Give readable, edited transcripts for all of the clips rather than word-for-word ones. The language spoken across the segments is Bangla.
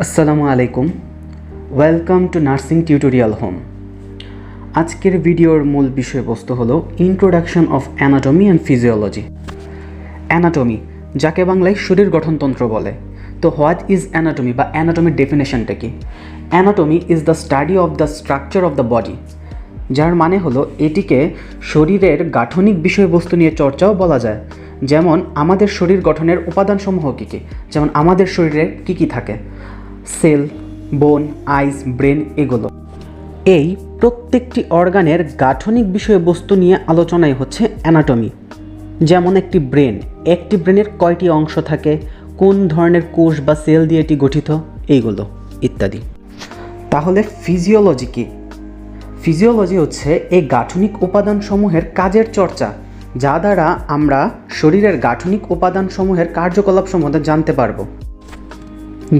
আসসালামু আলাইকুম, welcome to nursing tutorial home. আজকের ভিডিওর মূল বিষয়বস্তু হলো introduction of anatomy and physiology. Anatomy, যাকে বাংলায় শরীর গঠনতন্ত্র বলে। তো হোয়াট ইজ অ্যানাটমি বা অ্যানাটমির ডেফিনেশনটা কি? Anatomy is the study of the structure of the body, যার মানে হলো এটিকে শরীরের গাঠনিক বিষয়বস্তু নিয়ে চর্চাও বলা যায়। যেমন আমাদের শরীর গঠনের উপাদানসমূহ কী কী, যেমন আমাদের শরীরে কী কী থাকে, সেল, বোন, আইস, ব্রেন, এগুলো। এই প্রত্যেকটি অর্গানের গাঠনিক বিষয়বস্তু নিয়ে আলোচনাই হচ্ছে অ্যানাটমি। যেমন একটি ব্রেনের কয়টি অংশ থাকে, কোন ধরনের কোষ বা সেল দিয়ে এটি গঠিত, এইগুলো ইত্যাদি। তাহলে ফিজিওলজি কি? ফিজিওলজি হচ্ছে এই গাঠনিক উপাদানসমূহের কাজের চর্চা, যা দ্বারা আমরা শরীরের গাঠনিক উপাদানসমূহের কার্যকলাপ সম্বন্ধে জানতে পারব।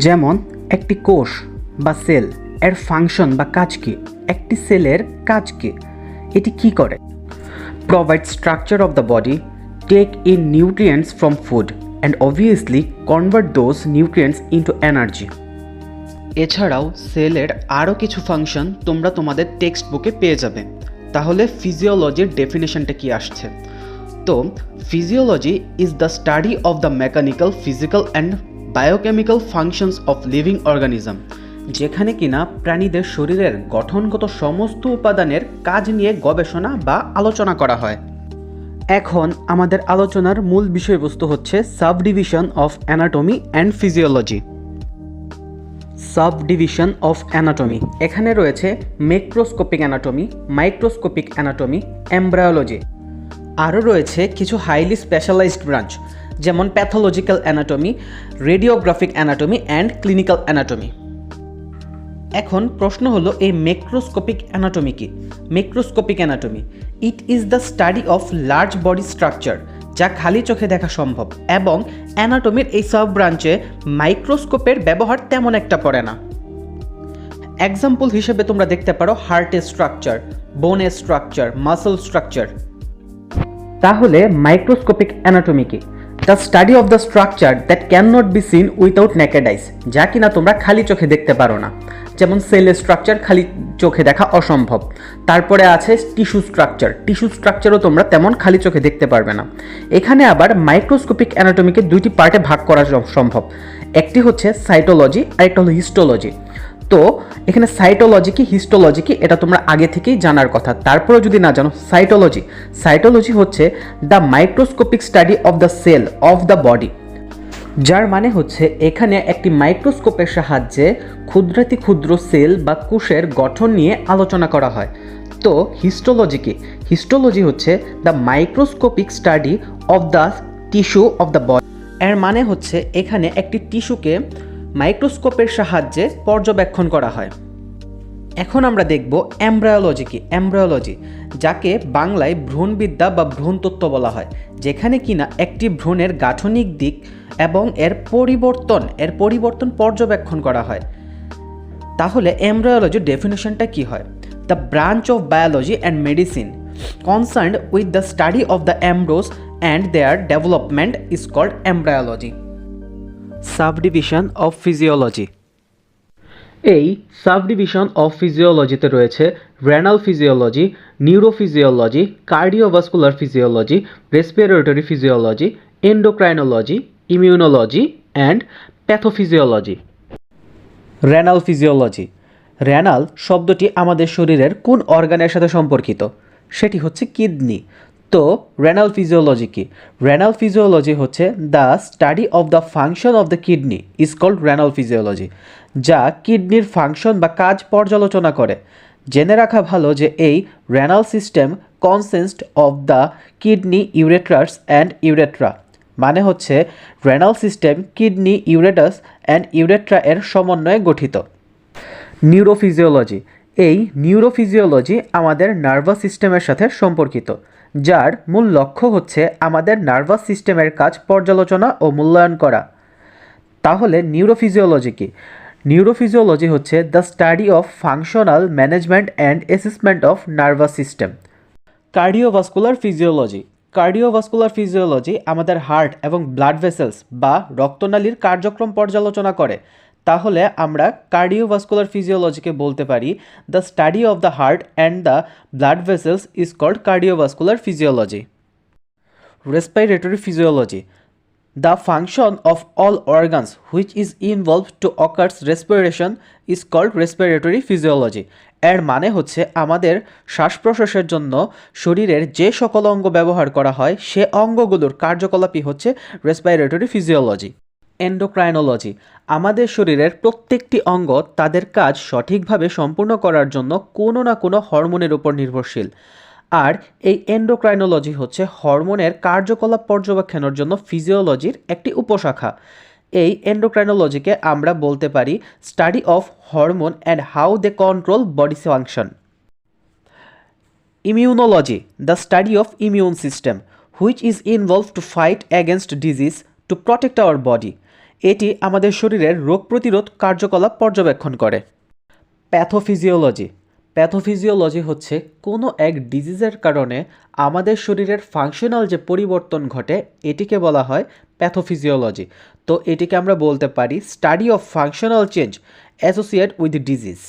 যেমন একটি কোষ বা সেল এর ফাংশন বা কাজ কি, একটি সেলের কাজ কি, এটি কি করে? Provide structure of the body, take in nutrients from food and obviously convert those nutrients into energy. এছাড়াও সেলের আরও কিছু ফাংশন তোমরা তোমাদের টেক্সট বুকে পেয়ে যাবে। তাহলে ফিজিওলজির ডেফিনেশনটা কি আসছে? তো physiology is the study of the mechanical, physical and biochemical functions of living organism, যেখানে কিনা প্রাণীদের শরীরের গঠনগত সমস্ত উপাদানের কাজ নিয়ে গবেষণা বা আলোচনা করা হয়। এখন আমাদের আলোচনার মূল বিষয়বস্তু হচ্ছে subdivision of anatomy and physiology. Subdivision of anatomy, এখানে রয়েছে macroscopic anatomy, microscopic anatomy, embryology. আরও রয়েছে কিছু হাইলি স্পেশালাইজড ব্রাঞ্চ, যেমন pathological anatomy, radiographic anatomy and clinical anatomy. এখন প্রশ্ন হলো, এই ম্যাক্রোস্কোপিক অ্যানাটমি কি? Macroscopic anatomy, it is the study of large body structure, যা খালি চোখে দেখা সম্ভব, এবং অ্যানাটমির এই সাব ব্রাঞ্চে মাইক্রোস্কোপের ব্যবহার তেমন একটা পড়ে না। এক্সাম্পল হিসেবে তোমরা দেখতে পারো হার্টের স্ট্রাকচার, বোনের স্ট্রাকচার, মাসল স্ট্রাকচার। তাহলে মাইক্রোস্কোপিক অ্যানাটমি কি? The study of the structure that can not be seen without naked আইস, যা কিনা তোমরা খালি চোখে দেখতে পারো না। যেমন সেলের স্ট্রাকচার খালি চোখে দেখা অসম্ভব। তারপরে আছে টিস্যু স্ট্রাকচারও তোমরা তেমন খালি চোখে দেখতে পারবে না। এখানে আবার মাইক্রোস্কোপিক অ্যানাটমিকে দুইটি পার্টে ভাগ করা সম্ভব। একটি হচ্ছে সাইটোলজি আর একটা হলো হিস্টোলজি। তো এখানে সাইটোলজি কি, হিস্টোলজি কি, এটা তোমরা আগে থেকেই জানার কথা। তারপরেও যদি না জানো, সাইটোলজি হচ্ছে the microscopic study of the cell of the body, যার মানে হচ্ছে এখানে একটি মাইক্রোস্কোপের সাহায্যে ক্ষুদ্রাতি ক্ষুদ্র সেল বা কোষের গঠন নিয়ে আলোচনা করা হয়। তো হিস্টোলজি কি? হিস্টোলজি হচ্ছে the microscopic study of the tissue of the body. এর মানে হচ্ছে এখানে একটি টিস্যুকে মাইক্রোস্কোপের সাহায্যে পর্যবেক্ষণ করা হয়। এখন আমরা দেখব এমব্রায়োলজি কি। এমব্রায়োলজি, যাকে বাংলায় ভ্রূণবিদ্যা বা ভ্রূণতত্ত্ব বলা হয়, যেখানে কিনা একটি ভ্রূণের গাঠনিক দিক এবং এর পরিবর্তন পর্যবেক্ষণ করা হয়। তাহলে এমব্রায়োলজির ডেফিনেশনটা কি হয়? The branch of biology and medicine concerned with the study of the embryos and their development is called embryology. Subdivision of physiology, এই সাবডিভিশন অফ ফিজিওলজিতে রয়েছে renal physiology, neurophysiology, cardiovascular physiology, respiratory physiology, endocrinology, immunology and pathophysiology. Renal physiology, renal শব্দটি আমাদের শরীরের কোন অর্গানের সাথে সম্পর্কিত? সেটি হচ্ছে কিডনি। তো রেনাল ফিজিওলজি কি? রেনাল ফিজিওলজি হচ্ছে the study of the function of the kidney is called renal physiology, যা কিডনির ফাংশন বা কাজ পর্যালোচনা করে। জেনে রাখা ভালো যে এই renal system consist of the kidney, ureters and urethra, মানে হচ্ছে renal system kidney, ureters and urethra এর সমন্বয়ে গঠিত। নিউরোফিজিওলজি, এই নিউরোফিজিওলজি আমাদের নার্ভাস সিস্টেমের সাথে সম্পর্কিত, যার মূল লক্ষ্য হচ্ছে আমাদের নার্ভাস সিস্টেমের কাজ পর্যালোচনা ও মূল্যায়ন করা। তাহলে নিউরোফিজিওলজি কি? নিউরোফিজিওলজি হচ্ছে the study of functional management and assessment of nervous system. Cardiovascular physiology আমাদের হার্ট এবং ব্লাড ভেসেলস বা রক্তনালীর কার্যক্রম পর্যালোচনা করে। তাহলে আমরা কার্ডিওভাস্কুলার ফিজিওলজিকে বলতে পারি the study of the heart and the blood vessels is called cardiovascular physiology. Respiratory physiology, the function of all organs which is involved to occurs respiration is called respiratory physiology। এর মানে হচ্ছে আমাদের শ্বাস প্রশ্বাসের জন্য শরীরের যে সকল অঙ্গ ব্যবহার করা হয় সে অঙ্গগুলোর কার্যকলাপই হচ্ছে রেসপিরেটরি ফিজিওলজি। এন্ডোক্রাইনোলজি, আমাদের শরীরের প্রত্যেকটি অঙ্গ তাদের কাজ সঠিকভাবে সম্পূর্ণ করার জন্য কোনো না কোনো হরমোনের উপর নির্ভরশীল। আর এই এন্ডোক্রাইনোলজি হচ্ছে হরমোনের কার্যকলাপ পর্যবেক্ষণের জন্য ফিজিওলজির একটি উপশাখা। এই এন্ডোক্রাইনোলজিকে আমরা বলতে পারি study of hormone and how they control body function. Immunology, the study of immune system which is involve to fight against disease to protect our body. এটি আমাদের শরীরের রোগ প্রতিরোধ কার্যকলাপ পর্যবেক্ষণ করে। প্যাথোফিজিওলজি, প্যাথোফিজিওলজি হচ্ছে কোনো এক ডিজিজের কারণে আমাদের শরীরের ফাংশনাল যে পরিবর্তন ঘটে এটিকে বলা হয় প্যাথোফিজিওলজি। তো এটিকে আমরা বলতে পারি study of functional change associate with disease.